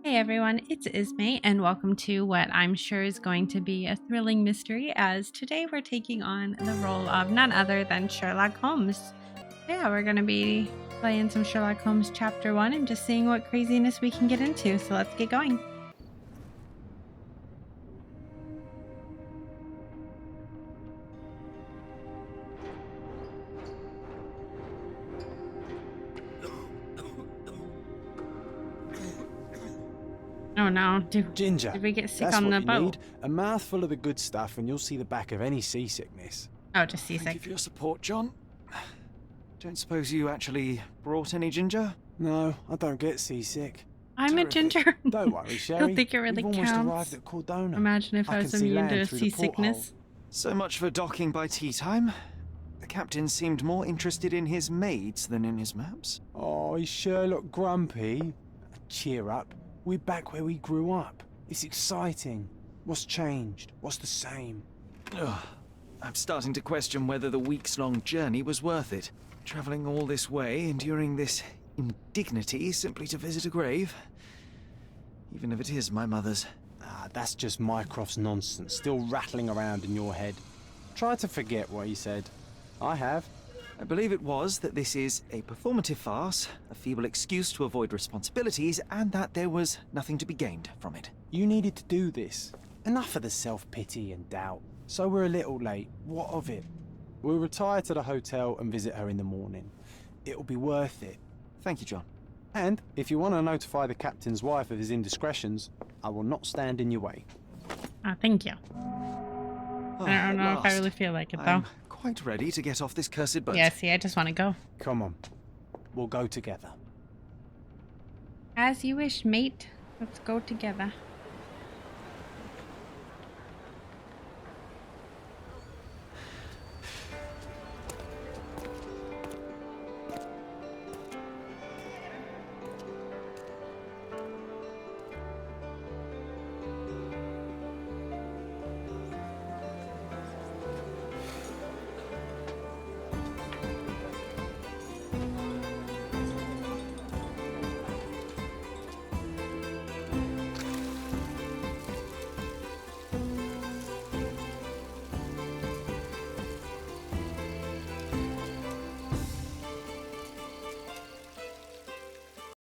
Hey everyone, it's Ismaie, and welcome to what I'm sure is going to be a thrilling mystery. As today we're taking on the role of none other than Sherlock Holmes. Yeah, we're going to be playing some Sherlock Holmes Chapter 1 and just seeing what craziness we can get into. So let's get going. Oh no, Ginger. did we get sick That's on what the you boat? need. A mouthful of the good stuff and you'll see the back of any seasickness. Oh, just Thank you seasick. for your support, John. Don't suppose you actually brought any ginger? No, I don't get seasick. I'm a Terrific. ginger. Don't worry, I Sherry. don't think it really We've almost counts. arrived at Cordona. Imagine if I I was can see immune land to through the seasickness. So much for docking by tea time. The captain seemed more interested in his maids than in his maps. Oh, is Sherlock grumpy? Cheer up. We're back where we grew up. It's exciting. What's changed? What's the same? Ugh. I'm starting to question whether the weeks-long journey was worth it. Travelling all this way, enduring this indignity simply to visit a grave. Even if it is my mother's. Ah, that's just Mycroft's nonsense, still rattling around in your head. Try to forget what he said. I have. I believe it was that this is a performative farce, a feeble excuse to avoid responsibilities, and that there was nothing to be gained from it. You needed to do this. Enough of the self-pity and doubt. So we're a little late. What of it? We'll retire to the hotel and visit her in the morning. It'll be worth it. Thank you, John. And if you want to notify the captain's wife of his indiscretions, I will not stand in your way. Oh, thank you. Oh, I don't know at if I last. really feel like it though. I'm quite ready to get off this cursed boat. Yeah, see, I just want to go. Come on. We'll go together. As you wish, mate. Let's go together.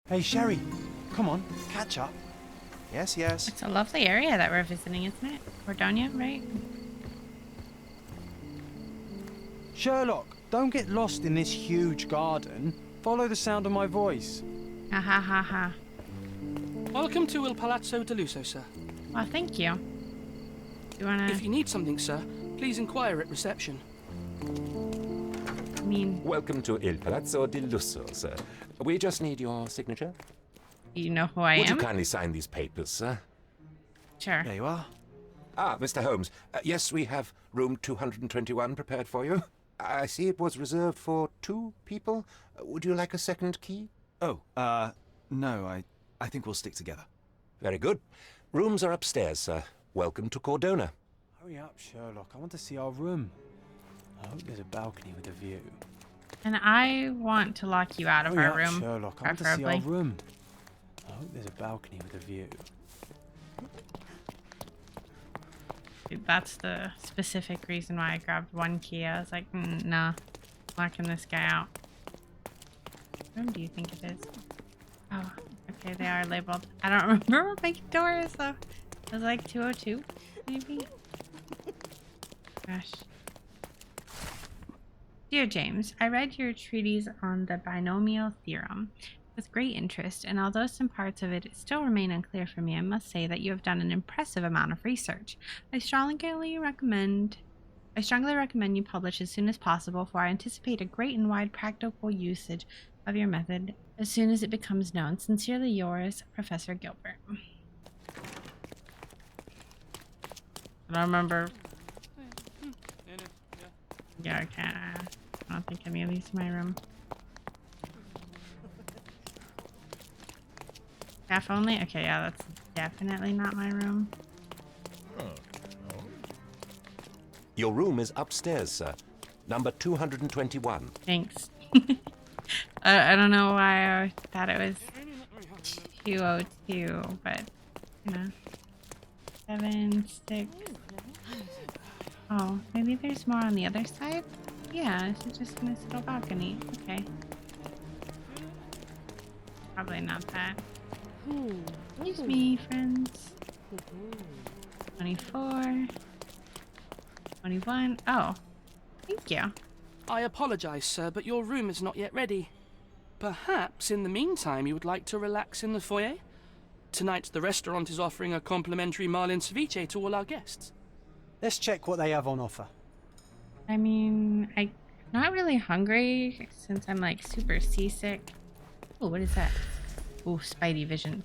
Hey, Sherry. Come on, catch up. Yes, yes. It's a lovely area that we're visiting, isn't it? Cordona, right? Sherlock, don't get lost in this huge garden. Follow the sound of my voice. Ha ha ha ha. Welcome to Il Palazzo de Lusso, sir. Well, thank you. You wanna? If you need something, sir, please inquire at reception. I mean, Welcome to Il Palazzo di Lusso, sir. We just need your signature. you know who I Would am? you kindly sign these papers, sir? Sure. There you are. Ah, Mr. Holmes. Yes, we have room 221 prepared for you. I see it was reserved for 2 people. Would you like a second key? Oh, no, I think we'll stick together. Very good. Rooms are upstairs, sir. Welcome to Cordona. Hurry up, Sherlock. I want to see our room. I hope there's a balcony with a view. And I want to lock you out of Hurry our up, room, Sherlock. I want to see preferably. our room. I hope there's a balcony with a view. Dude, that's the specific reason why I grabbed one key. I was like, nah, locking this guy out. What room do you think it is? Oh, okay, they are labeled. I don't remember what my door is though. It was like 202, maybe. Gosh. Dear James, I read your treatise on the binomial theorem with great interest, and although some parts of it still remain unclear for me, I must say that you have done an impressive amount of research. I strongly recommend you publish as soon as possible, for I anticipate a great and wide practical usage of your method as soon as it becomes known. Sincerely yours, Professor Gilbert. I don't remember. Yeah, I can't. I don't think any of these are my room. Staff only? Okay, yeah, that's definitely not my room. Your room is upstairs, sir. Number 221. Thanks. I don't know why I thought it was 202, but, you know. 7, 6. Oh, maybe there's more on the other side? Yeah, it's just a nice little balcony. Okay. Probably not that. Excuse me, friends. 24. 21. Oh, thank you. I apologize, sir, but your room is not yet ready. Perhaps, in the meantime, you would like to relax in the foyer? Tonight, the restaurant is offering a complimentary marlin ceviche to all our guests. Let's check what they have on offer. I mean, I'm not really hungry since I'm like super seasick. Oh, what is that? Oh, Spidey vision.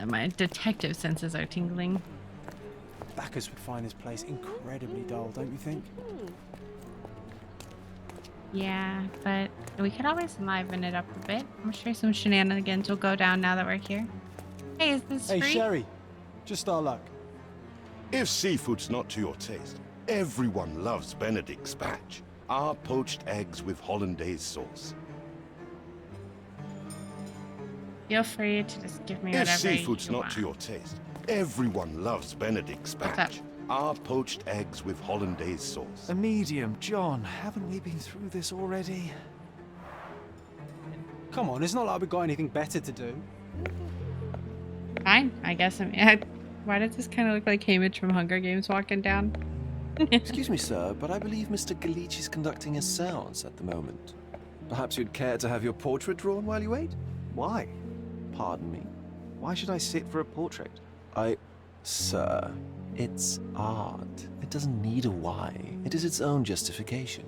My detective senses are tingling. Bacchus would find this place incredibly dull, don't you think? Yeah, but we could always liven it up a bit. I'm sure some shenanigans will go down now that we're here. Hey, is this Hey, free? Sherry, just our luck. If seafood's not to your taste, everyone loves Benedict's batch. Our poached eggs with hollandaise sauce. Feel free to just give me If whatever seafood's you not want. to your taste, everyone loves Benedict's What's batch. up? Our poached eggs with hollandaise sauce. A medium, John. Haven't we been through this already? Come on, it's not like we've got anything better to do. Fine, I guess. Why does this kind of look like Haymitch from Hunger Games walking down? Excuse me, sir, but I believe Mr. Galich is conducting a séance at the moment. Perhaps you'd care to have your portrait drawn while you wait? Why? Pardon me? Why should I sit for a portrait? Sir, it's art. It doesn't need a why. It is its own justification.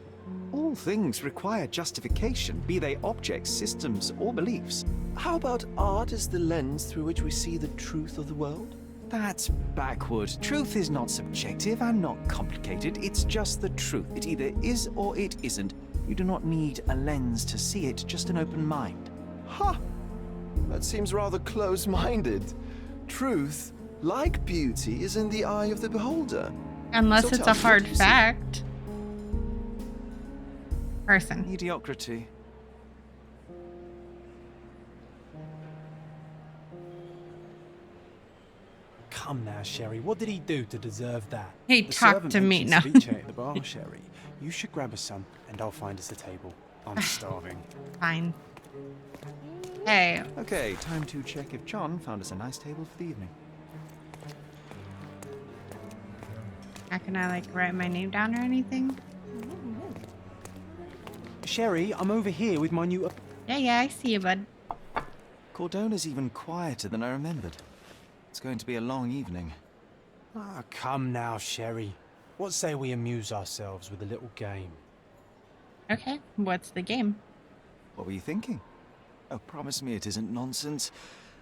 All things require justification, be they objects, systems, or beliefs. How about art as the lens through which we see the truth of the world? That's backward. Truth is not subjective and not complicated. It's just the truth. It either is or it isn't. You do not need a lens to see it, just an open mind. Ha! That seems rather close-minded. Truth, like beauty, is in the eye of the beholder. Unless So it's tell a me, hard what do you see? fact. Person. Mediocrity. Come now, Sherry, what did he do to deserve that? Hey, The talk servant to me mentioned now. ceviche at the bar, Sherry. You should grab us some, and I'll find us a table. I'm starving. Fine. Hey, Okay, time to check if John found us a nice table for the evening. how can I like write my name down or anything? Sherry, I'm over here with my new... Yeah, I see you, bud. Cordona's even quieter than I remembered. It's going to be a long evening. Ah, come now, Sherry. What say we amuse ourselves with a little game? Okay, what's the game? What were you thinking? Oh, promise me it isn't nonsense.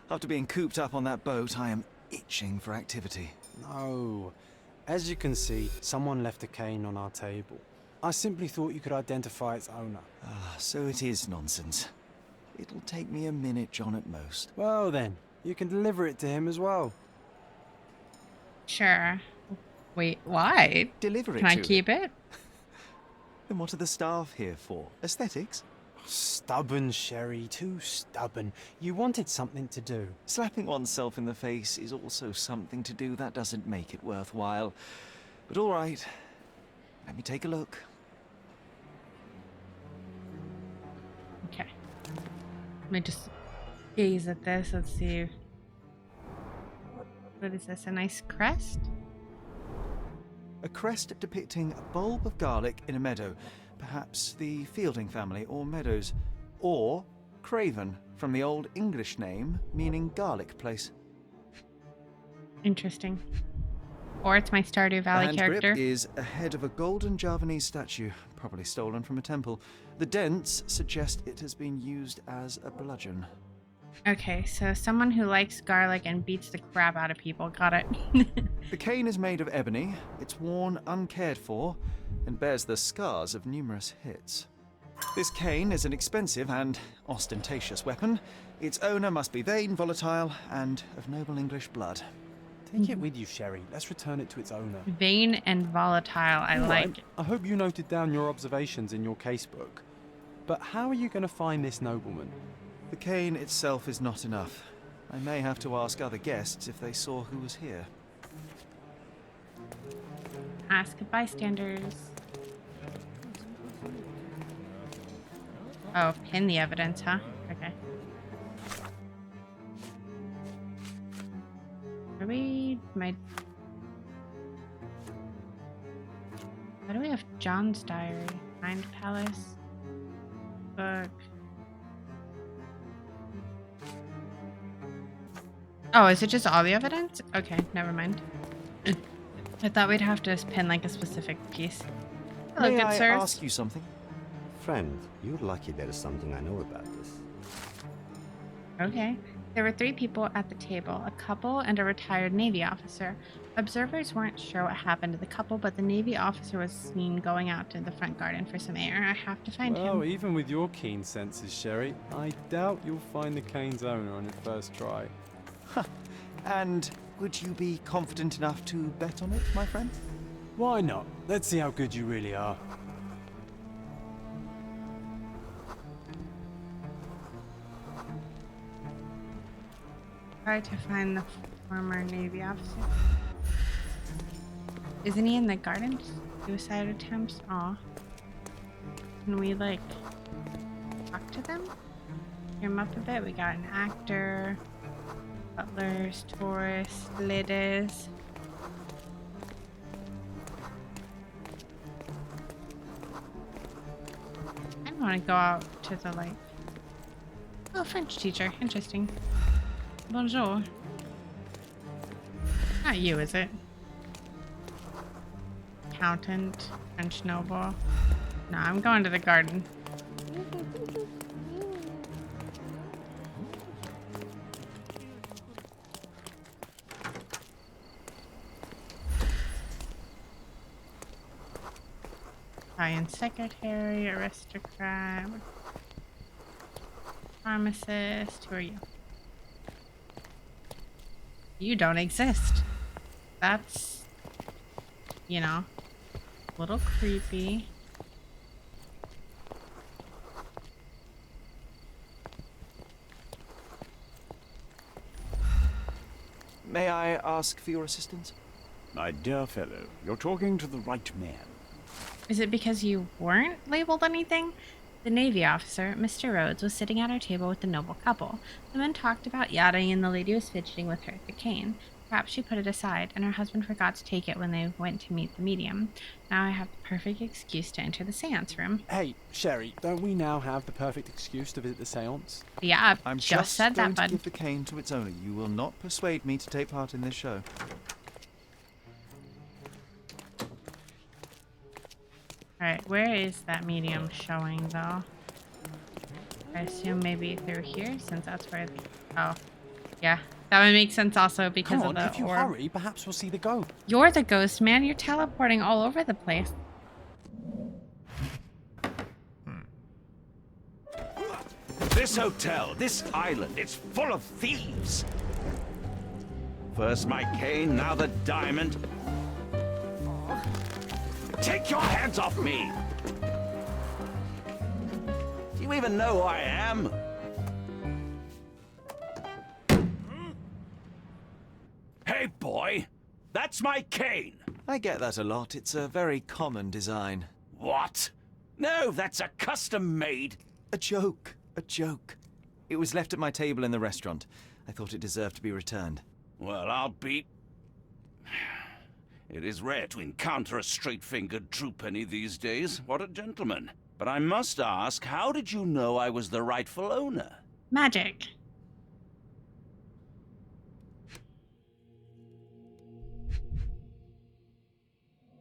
After being cooped up on that boat, I am itching for activity. No. As you can see, someone left a cane on our table. I simply thought you could identify its owner. Ah, so it is nonsense. It'll take me a minute, John, at most. Well then, you can deliver it to him as well. Sure. Wait, why? Deliver it Can I to keep him. it? Then what are the staff here for? Aesthetics? Stubborn, Sherry, too stubborn. You wanted something to do. Slapping oneself in the face is also something to do. That doesn't make it worthwhile. But all right, let me take a look. Okay. Let me just gaze at this. Let's see. What is this? A nice crest? A crest depicting a bulb of garlic in a meadow. Perhaps the Fielding family or Meadows. Or Craven, from the Old English name meaning garlic place. Interesting. Or it's my Stardew Valley The hand grip character. is a head of a golden Javanese statue, probably stolen from a temple. The dents suggest it has been used as a bludgeon. Okay, so someone who likes garlic and beats the crap out of people. Got it. The cane is made of ebony, it's worn uncared for, and bears the scars of numerous hits. This cane is an expensive and ostentatious weapon. Its owner must be vain, volatile, and of noble English blood. Take it with you, Sherry. Let's return it to its owner. Vain and volatile. I All like right, I hope you noted down your observations in your casebook. But how are you going to find this nobleman? The cane itself is not enough. I may have to ask other guests if they saw who was here. Ask bystanders. Oh, pin the evidence, huh? Okay. How do we have John's diary? Hind Palace. Book. Oh, is it just all the evidence? Okay, never mind. I thought we'd have to pin like a specific piece. Hello, May good I sirs. ask you something? Friend, you're lucky there is something I know about this. Okay. There were 3 people at the table, a couple and a retired Navy officer. Observers weren't sure what happened to the couple, but the Navy officer was seen going out to the front garden for some air. I have to find Well, him. even with your keen senses, Sherry, I doubt you'll find the cane's owner on your first try. And would you be confident enough to bet on it, my friend? Why not? Let's see how good you really are. Try to find the former Navy officer. Isn't he in the garden? Suicide attempts? Aw. Can we, like, talk to them? Hear him up a bit? We got an actor, butlers, tourists, ladies. I want to go out to the, like... Oh, French teacher. Interesting. Bonjour. Not you, is it? Accountant, French noble. No, I'm going to the garden. Italian secretary, aristocrat, pharmacist. Who are you? You don't exist. That's, you know, a little creepy. May I ask for your assistance? My dear fellow, you're talking to the right man. Is it because you weren't labeled anything? The Navy officer, Mr. Rhodes, was sitting at our table with the noble couple. The men talked about yachting and the lady was fidgeting with her the cane. Perhaps she put it aside, and her husband forgot to take it when they went to meet the medium. Now I have the perfect excuse to enter the seance room. Hey, Sherry, don't we now have the perfect excuse to visit the seance? Yeah, I I'm just said going that, to bud. give the cane to its owner. You will not persuade me to take part in this show. Alright, where is that medium showing, though? I assume maybe through here, since that's where the... Oh, yeah. That would make sense also because Come of on, the if you orb. hurry, perhaps we'll see the ghost. You're the ghost, man. You're teleporting all over the place. This hotel, this island, it's full of thieves. First my cane, now the diamond. Take your hands off me! Do you even know who I am? Hey, boy! That's my cane! I get that a lot. It's a very common design. What? No, that's a custom-made... A joke. A joke. It was left at my table in the restaurant. I thought it deserved to be returned. Well, I'll be... It is rare to encounter a straight-fingered true penny these days. What a gentleman. But I must ask, how did you know I was the rightful owner? Magic.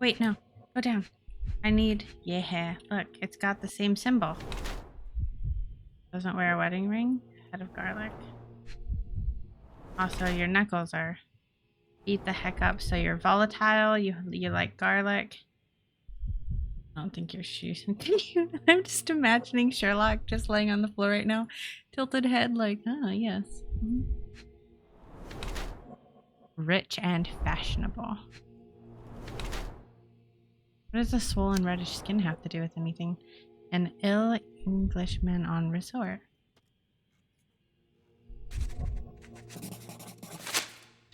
Wait, no. Go down. I need... Yeah, look. It's got the same symbol. Doesn't wear a wedding ring. Head of garlic. Also, your knuckles are... Eat the heck up, so you're volatile. You like garlic. I don't think your shoes. I'm just imagining Sherlock just laying on the floor right now, tilted head, like, oh yes. Rich and fashionable. What does the swollen reddish skin have to do with anything? An ill Englishman on resort.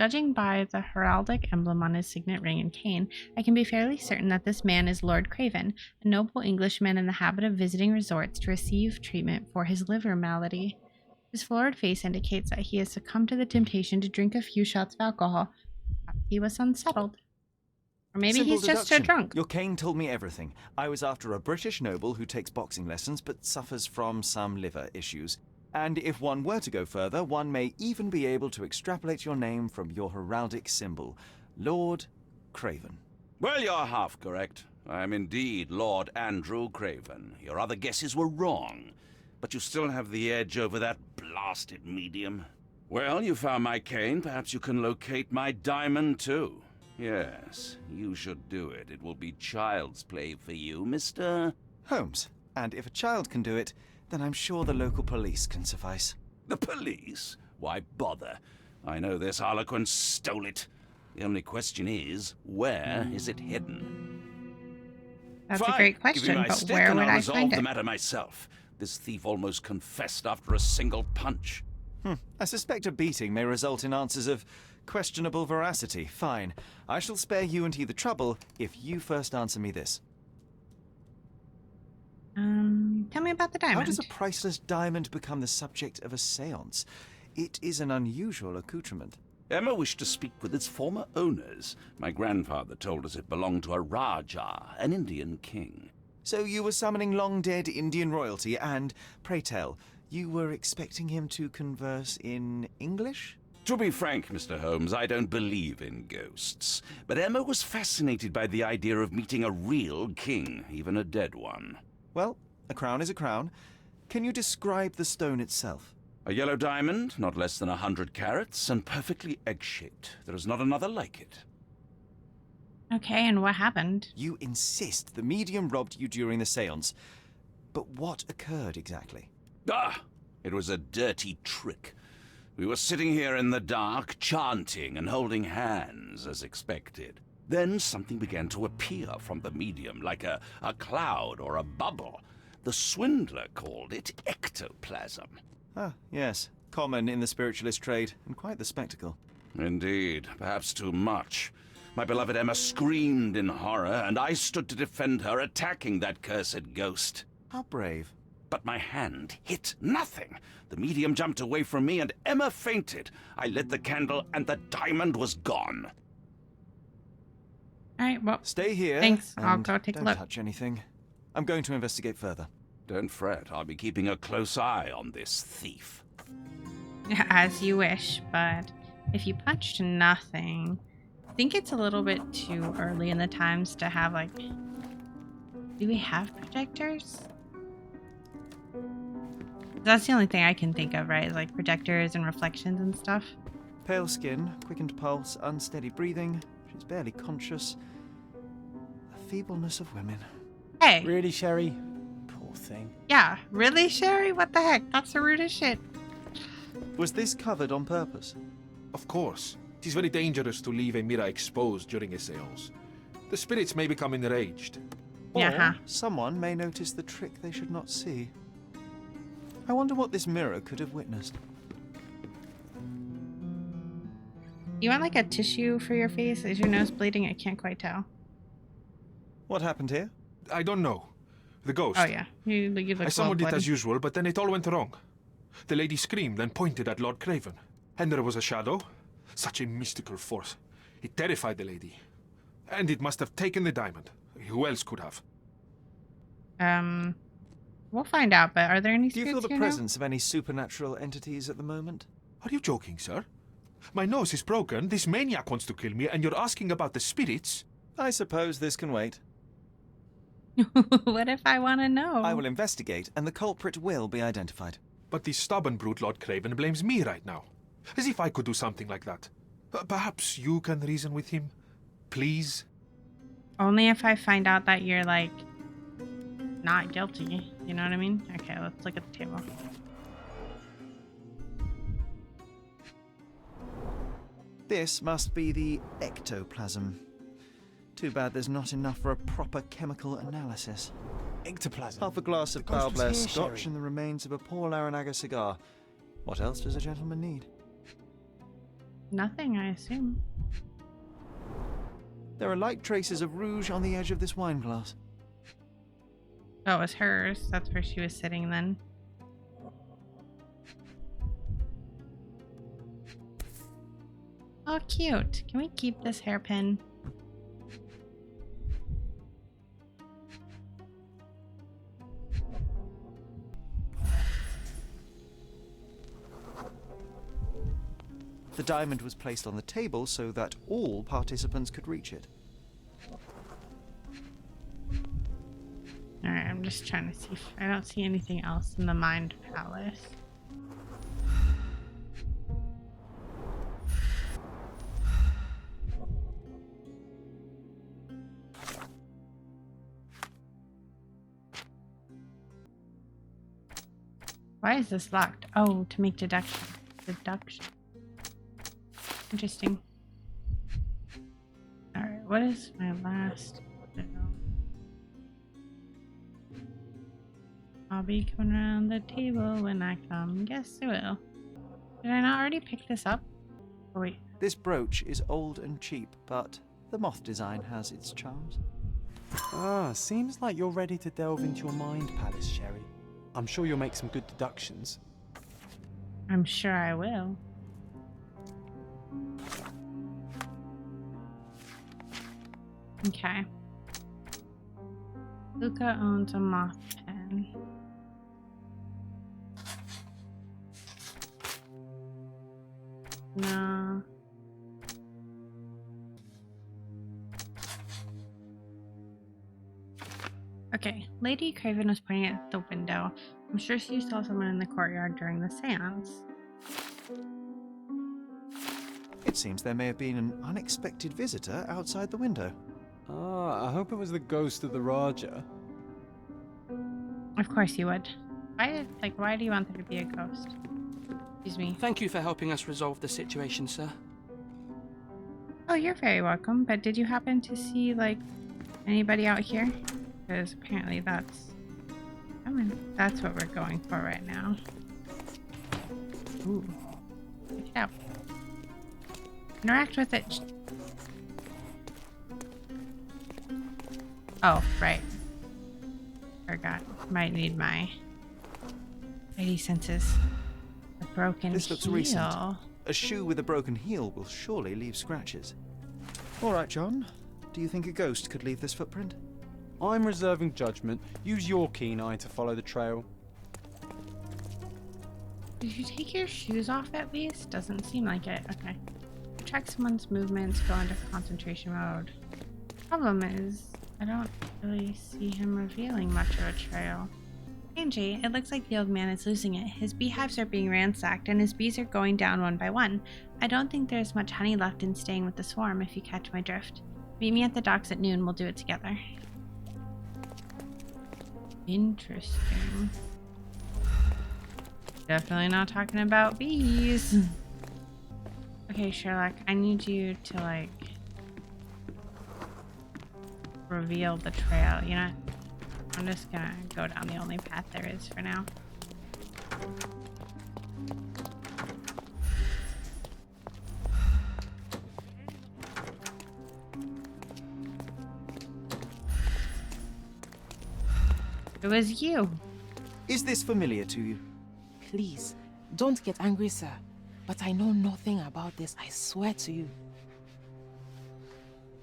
Judging by the heraldic emblem on his signet ring and cane, I can be fairly certain that this man is Lord Craven, a noble Englishman in the habit of visiting resorts to receive treatment for his liver malady. His florid face indicates that he has succumbed to the temptation to drink a few shots of alcohol. He was unsettled. Or maybe Simple he's just so deduction. drunk. Your cane told me everything. I was after a British noble who takes boxing lessons but suffers from some liver issues. And if one were to go further, one may even be able to extrapolate your name from your heraldic symbol, Lord Craven. Well, you're half correct. I am indeed Lord Andrew Craven. Your other guesses were wrong. But you still have the edge over that blasted medium. Well, you found my cane. Perhaps you can locate my diamond, too. Yes, you should do it. It will be child's play for you, Mr. Holmes. And if a child can do it, then I'm sure the local police can suffice. The police? Why bother? I know this harlequin stole it. The only question is, where is it hidden? That's Fine. a great Give me question, my but stick where and would I'll I resolve find the it? matter myself. This thief almost confessed after a single punch. I suspect a beating may result in answers of questionable veracity. Fine. I shall spare you and he the trouble if you first answer me this. Tell me about the diamond. How does a priceless diamond become the subject of a séance? It is an unusual accoutrement. Emma wished to speak with its former owners. My grandfather told us it belonged to a Rajah, an Indian king. So you were summoning long-dead Indian royalty and, pray tell, you were expecting him to converse in English? To be frank, Mr. Holmes, I don't believe in ghosts. But Emma was fascinated by the idea of meeting a real king, even a dead one. Well, a crown is a crown. Can you describe the stone itself? A yellow diamond, not less than 100 carats, and perfectly egg-shaped. There is not another like it. Okay, and what happened? You insist the medium robbed you during the séance. But what occurred exactly? Ah! It was a dirty trick. We were sitting here in the dark, chanting and holding hands, as expected. Then something began to appear from the medium, like a cloud or a bubble. The swindler called it ectoplasm. Ah, yes. Common in the spiritualist trade, and quite the spectacle. Indeed, perhaps too much. My beloved Emma screamed in horror, and I stood to defend her, attacking that cursed ghost. How brave. But my hand hit nothing. The medium jumped away from me, and Emma fainted. I lit the candle, and the diamond was gone. All right, well, Stay here. thanks. I'll and go take a don't look. touch anything. I'm going to investigate further. Don't fret, I'll be keeping a close eye on this thief. As you wish, but if you punched nothing, I think it's a little bit too early in the times to have, like... Do we have projectors? That's the only thing I can think of, right? Is like projectors and reflections and stuff. Pale skin, quickened pulse, unsteady breathing. She's barely conscious. The feebleness of women. Hey! Really, Sherry? Poor thing. Yeah, really, Sherry? What the heck? That's the rude as shit. Was this covered on purpose? Of course. It is very dangerous to leave a mirror exposed during a seance. The spirits may become enraged. Yeah. Or someone may notice the trick they should not see. I wonder what this mirror could have witnessed. You want like a tissue for your face? Is your nose bleeding? I can't quite tell. What happened here? I don't know. The ghost. Oh yeah, you look I summoned it bloody. as usual, but then it all went wrong. The lady screamed and pointed at Lord Craven. And there was a shadow. Such a mystical force. It terrified the lady. And it must have taken the diamond. Who else could have? We'll find out, but are there any Do you feel spirits the here now? presence of any supernatural entities at the moment? Are you joking, sir? My nose is broken, this maniac wants to kill me, and you're asking about the spirits? I suppose this can wait. What if I want to know? I will investigate, and the culprit will be identified. But the stubborn brute Lord Craven blames me right now. As if I could do something like that. Perhaps you can reason with him? Please? Only if I find out that you're like not guilty. You know what I mean? Okay, let's look at the table. This must be the ectoplasm. Too bad there's not enough for a proper chemical analysis. Ectoplasm. Half a glass of The ghost was Balblair here, scotch Sherry. and the remains of a Paul Aranaga cigar. What else does a gentleman need? Nothing, I assume. There are light traces of rouge on the edge of this wine glass. Oh, it was hers. That's where she was sitting then. Oh, cute. Can we keep this hairpin? The diamond was placed on the table so that all participants could reach it. Alright, I'm just trying to see if I don't see anything else in the Mind Palace. Why is this locked? Oh, to make deduction. Interesting. Alright, what is my last? I'll be coming around the table when I come. Guess I will. Did I not already pick this up? Oh, wait. This brooch is old and cheap, but the moth design has its charms. Ah, seems like you're ready to delve into your mind palace, Sherry. I'm sure you'll make some good deductions. I'm sure I will. Okay. Luca owns a moth pen. No. Okay, Lady Craven was pointing at the window. I'm sure she saw someone in the courtyard during the seance. It seems there may have been an unexpected visitor outside the window. Ah, I hope it was the ghost of the Raja. Of course you would. Why do you want there to be a ghost? Excuse me. Thank you for helping us resolve the situation, sir. Oh, you're very welcome. But did you happen to see, anybody out here? Because apparently that's what we're going for right now. Ooh. Check it out. Interact with it. Oh, right. Forgot. Might need my lady senses. A broken This looks heel. recent. A shoe with a broken heel will surely leave scratches. All right, John. Do you think a ghost could leave this footprint? I'm reserving judgment. Use your keen eye to follow the trail. Did you take your shoes off at least? Doesn't seem like it. Okay. Track someone's movements, go into concentration mode. Problem is, I don't really see him revealing much of a trail. Angie, it looks like the old man is losing it. His beehives are being ransacked and his bees are going down one by one. I don't think there's much honey left in staying with the swarm, if you catch my drift. Meet me at the docks at noon, we'll do it together. Interesting. Definitely not talking about bees. Okay, Sherlock, I need you to, reveal the trail. You know, I'm just gonna go down the only path there is for now. It was you. Is this familiar to you? Please, don't get angry, sir. But I know nothing about this, I swear to you.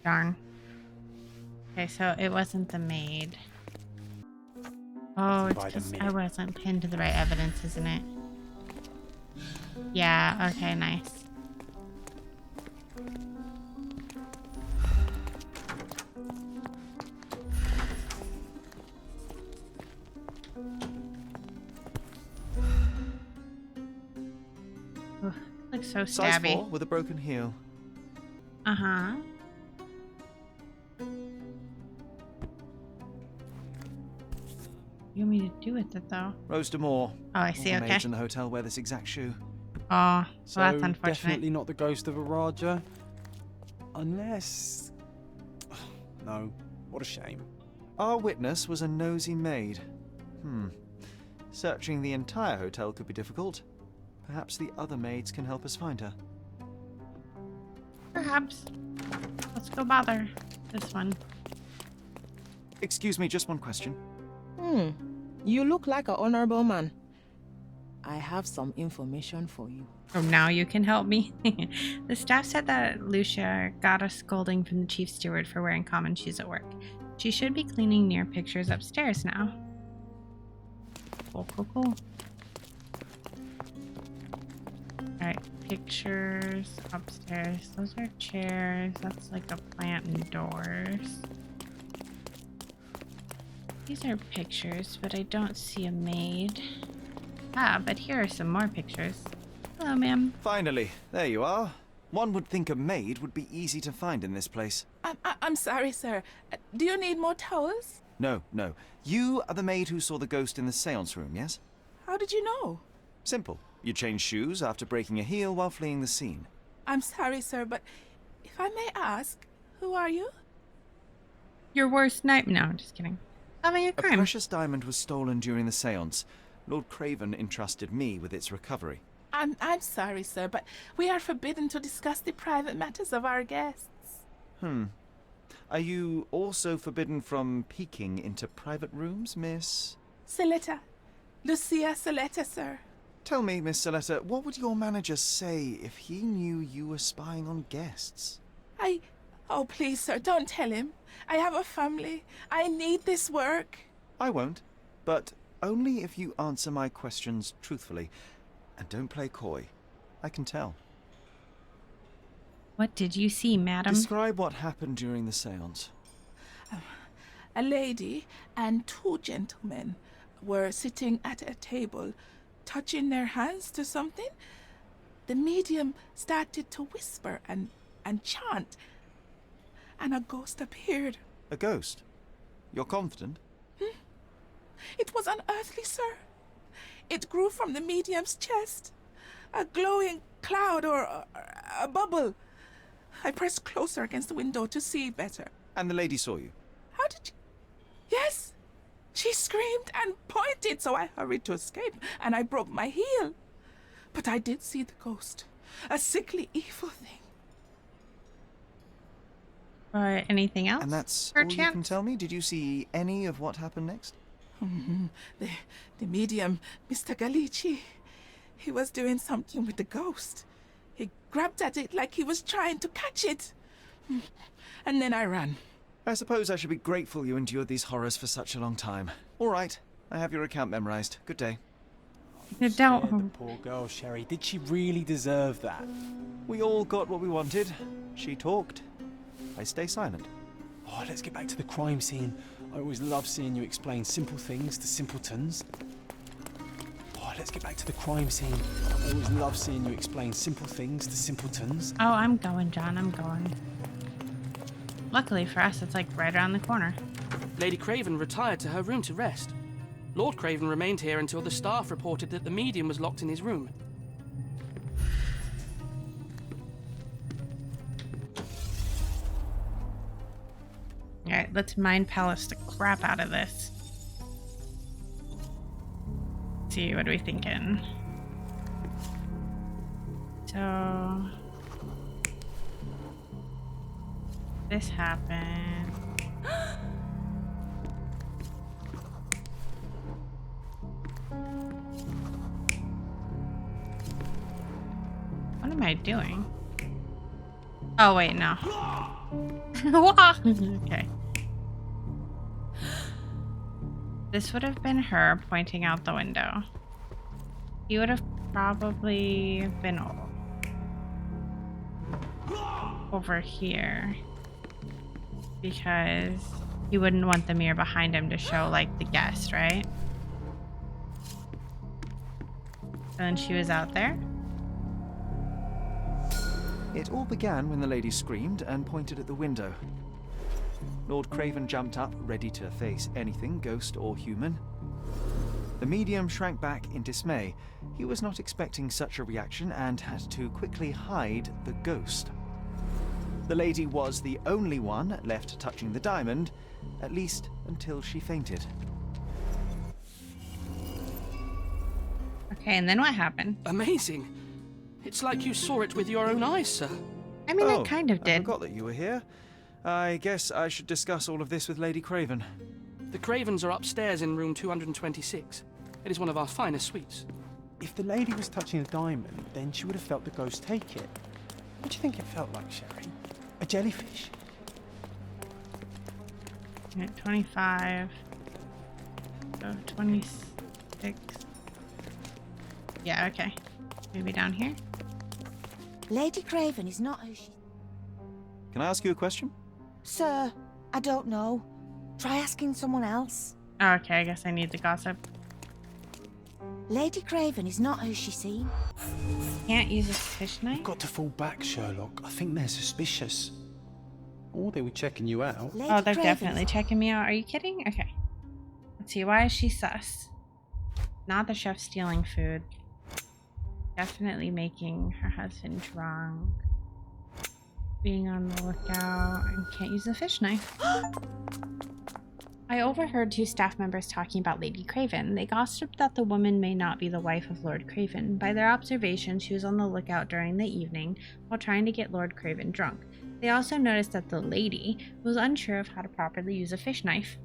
Darn. Okay, so it wasn't the maid. Oh, it's because I wasn't pinned to the right evidence, isn't it? Yeah, okay, nice. Ugh, looks so Size stabby. 4 with a broken heel. Uh-huh. You want me to do with it, though? Rose d'Amour. Oh, I see, All the okay. maids in the hotel wear this exact shoe. Oh, well, So that's unfortunate. definitely not the ghost of a Raja. Unless... No, what a shame. Our witness was a nosy maid. Searching the entire hotel could be difficult. Perhaps the other maids can help us find her. Perhaps. Let's go bother this one. Excuse me, just one question. You look like an honorable man. I have some information for you. Oh, now you can help me. The staff said that Lucia got a scolding from the chief steward for wearing common shoes at work. She should be cleaning near pictures upstairs now. Cool. Alright, pictures upstairs. Those are chairs. That's like a plant and doors. These are pictures, but I don't see a maid. Ah, but here are some more pictures. Hello, ma'am. Finally, there you are. One would think a maid would be easy to find in this place. I'm sorry, sir. Do you need more towels? No. You are the maid who saw the ghost in the seance room, yes? How did you know? Simple. You changed shoes after breaking a heel while fleeing the scene. I'm sorry, sir, but if I may ask, who are you? Your worst nightmare. No, I'm just kidding. Solving a A crime. precious diamond was stolen during the seance. Lord Craven entrusted me with its recovery. I'm sorry, sir, but we are forbidden to discuss the private matters of our guests. Are you also forbidden from peeking into private rooms, Miss? Saletta. Lucia Saletta, sir. Tell me, Miss Saletta, what would your manager say if he knew you were spying on guests? Oh, please, sir, don't tell him. I have a family. I need this work. I won't, but only if you answer my questions truthfully. And don't play coy. I can tell. What did you see, madam? Describe what happened during the seance. A lady and two gentlemen were sitting at a table, touching their hands to something. The medium started to whisper and chant, and a ghost appeared. A ghost? You're confident? It was unearthly, sir. It grew from the medium's chest. A glowing cloud or a bubble. I pressed closer against the window to see better. And the lady saw you? How did you... Yes! She screamed and pointed, so I hurried to escape, and I broke my heel. But I did see the ghost. A sickly, evil thing. Or anything else? And that's per all you chance? can tell me? Did you see any of what happened next? The medium, Mr. Galici, he was doing something with the ghost. He grabbed at it like he was trying to catch it. And then I ran. I suppose I should be grateful you endured these horrors for such a long time. All right, I have your account memorized. Good day. You Scared the don't. poor girl, Sherry. Did she really deserve that? We all got what we wanted. She talked. I stay silent. Oh, let's get back to the crime scene. I always love seeing you explain simple things to simpletons. Oh, let's get back to the crime scene. I always love seeing you explain simple things to simpletons. Oh, I'm going, John. I'm going. Luckily for us, it's like right around the corner. Lady Craven retired to her room to rest. Lord Craven remained here until the staff reported that the medium was locked in his room. Alright, let's mind palace the crap out of this. Let's see, what are we thinking? So... this happened. What am I doing? Oh, wait, no. Okay. This would have been her pointing out the window. He would have probably been over here. Because he wouldn't want the mirror behind him to show, like, the guest, right? And then she was out there. It all began when the lady screamed and pointed at the window. Lord Craven jumped up, ready to face anything, ghost or human. The medium shrank back in dismay. He was not expecting such a reaction and had to quickly hide the ghost. The lady was the only one left touching the diamond, at least until she fainted. Okay, and then what happened? Amazing. It's like you saw it with your own eyes, sir. I mean, I kind of I did. forgot that you were here. I guess I should discuss all of this with Lady Craven. The Cravens are upstairs in room 226. It is one of our finest suites. If the lady was touching a diamond, then she would have felt the ghost take it. What do you think it felt like, Sherry? A jellyfish? At 25. So 26. Yeah, okay. Maybe down here? Lady Craven is not who she... Can I ask you a question? Sir, I don't know. Try asking someone else. Oh, okay, I guess I need the gossip. Lady Craven is not who she seemed. Can't use a fish knife? You've got to fall back, Sherlock. I think they're suspicious. Or they were checking you out. Lady Oh, they're Craven definitely is... checking me out. Are you kidding? Okay. Let's see. Why is she sus? Not the chef stealing food. Definitely making her husband drunk. Being on the lookout. And can't use a fish knife. I overheard 2 staff members talking about Lady Craven. They gossiped that the woman may not be the wife of Lord Craven. By their observation, she was on the lookout during the evening while trying to get Lord Craven drunk. They also noticed that the lady was unsure of how to properly use a fish knife,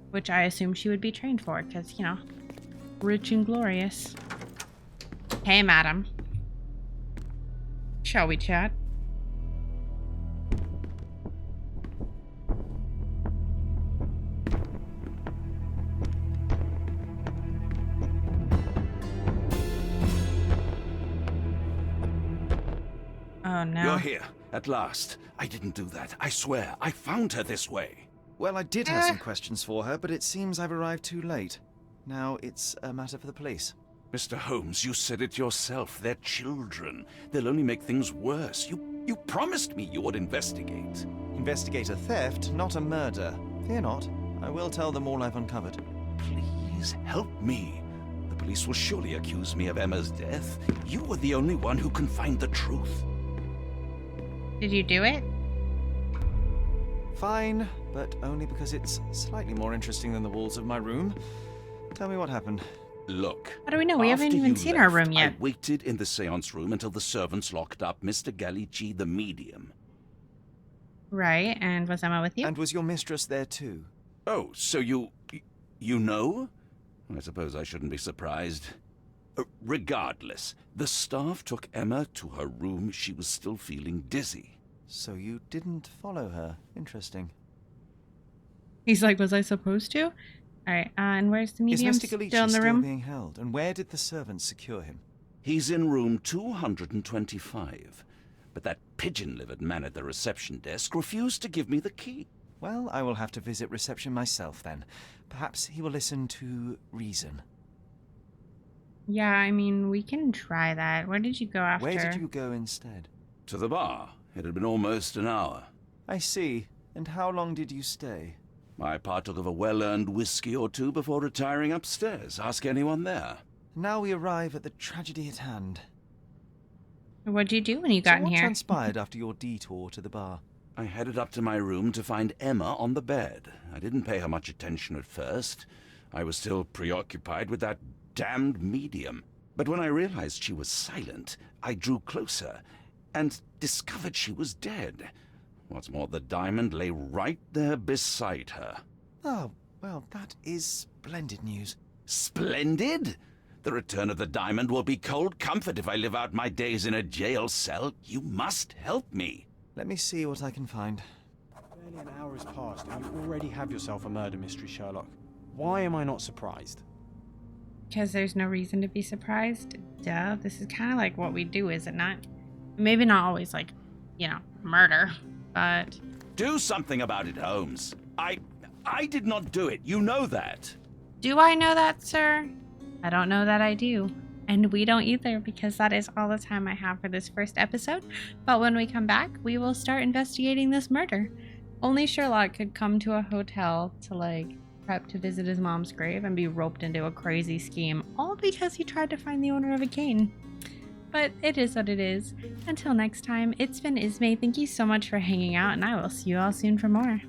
which I assume she would be trained for, because, you know, rich and glorious. Hey, madam. Shall we chat? Oh, no. You're here, at last. I didn't do that. I swear, I found her this way. Well, I did have some questions for her, but it seems I've arrived too late. Now it's a matter for the police. Mr. Holmes, you said it yourself. They're children. They'll only make things worse. You promised me you would investigate. Investigate a theft, not a murder. Fear not. I will tell them all I've uncovered. Please help me. The police will surely accuse me of Emma's death. You are the only one who can find the truth. Did you do it? Fine, but only because it's slightly more interesting than the walls of my room. Tell me what happened. Look. How do we know? We haven't after even you seen our left, room yet. I waited in the seance room until the servants locked up Mr. Gallici, the medium. Right, and was Emma with you? And was your mistress there too? Oh, so you know? I suppose I shouldn't be surprised. Regardless, the staff took Emma to her room. She was still feeling dizzy. So you didn't follow her. Interesting. He's like, was I supposed to? Alright, and where's the medium? Is Mr. Gallici Still in the room? being held? And where did the servants secure him? He's in room 225. But that pigeon-livered man at the reception desk refused to give me the key. Well, I will have to visit reception myself then. Perhaps he will listen to reason. Yeah, I mean, we can try that. Where did you go after? Where did you go instead? To the bar. It had been almost an hour. I see. And how long did you stay? I partook of a well-earned whiskey or two before retiring upstairs. Ask anyone there. Now we arrive at the tragedy at hand. What'd you do when you got in What here? transpired after your detour to the bar? I headed up to my room to find Emma on the bed. I didn't pay her much attention at first. I was still preoccupied with that damned medium. But when I realized she was silent, I drew closer and discovered she was dead. What's more, the diamond lay right there beside her. Oh, well, that is splendid news. Splendid? The return of the diamond will be cold comfort if I live out my days in a jail cell. You must help me. Let me see what I can find. Barely an hour has passed and you already have yourself a murder mystery, Sherlock. Why am I not surprised? Because there's no reason to be surprised. Duh, this is kind of like what we do, is it not? Maybe not always like, you know, murder, but... Do something about it, Holmes. I did not do it. You know that. Do I know that, sir? I don't know that I do. And we don't either, because that is all the time I have for this first episode. But when we come back, we will start investigating this murder. Only Sherlock could come to a hotel to, like, prep to visit his mom's grave and be roped into a crazy scheme, all because he tried to find the owner of a cane. But it is what it is. Until next time, it's been Ismaie. Thank you so much for hanging out, and I will see you all soon for more.